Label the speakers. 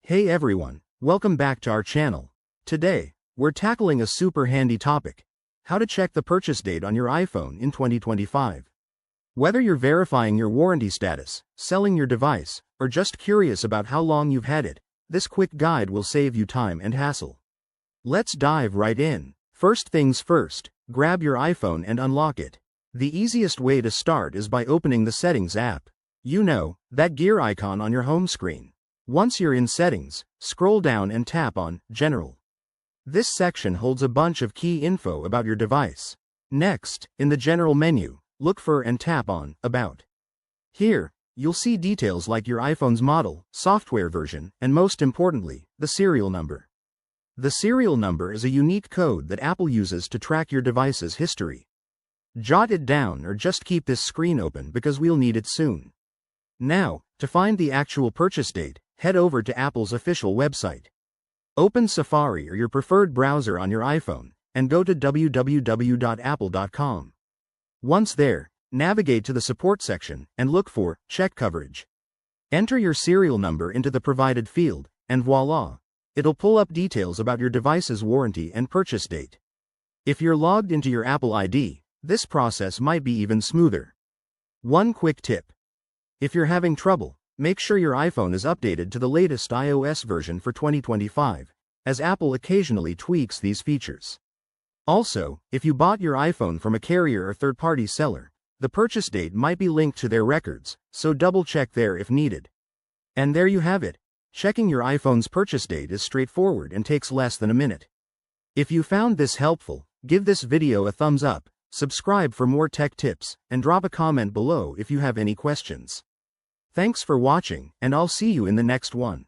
Speaker 1: Hey everyone, welcome back to our channel. Today, we're tackling a super handy topic: how to check the purchase date on your iPhone in 2025. Whether you're verifying your warranty status, selling your device, or just curious about how long you've had it, this quick guide will save you time and hassle. Let's dive right in. First things first, grab your iPhone and unlock it. The easiest way to start is by opening the Settings app. You know, that gear icon on your home screen. Once you're in Settings, scroll down and tap on General. This section holds a bunch of key info about your device. Next, in the General menu, look for and tap on About. Here, you'll see details like your iPhone's model, software version, and most importantly, the serial number. The serial number is a unique code that Apple uses to track your device's history. Jot it down or just keep this screen open because we'll need it soon. Now, to find the actual purchase date, head over to Apple's official website. Open Safari or your preferred browser on your iPhone, and go to www.apple.com. Once there, navigate to the Support section, and look for Check Coverage. Enter your serial number into the provided field, and voila! It'll pull up details about your device's warranty and purchase date. If you're logged into your Apple ID, this process might be even smoother. One quick tip: if you're having trouble, make sure your iPhone is updated to the latest iOS version for 2025, as Apple occasionally tweaks these features. Also, if you bought your iPhone from a carrier or third-party seller, the purchase date might be linked to their records, so double-check there if needed. And there you have it. Checking your iPhone's purchase date is straightforward and takes less than a minute. If you found this helpful, give this video a thumbs up, subscribe for more tech tips, and drop a comment below if you have any questions. Thanks for watching, and I'll see you in the next one.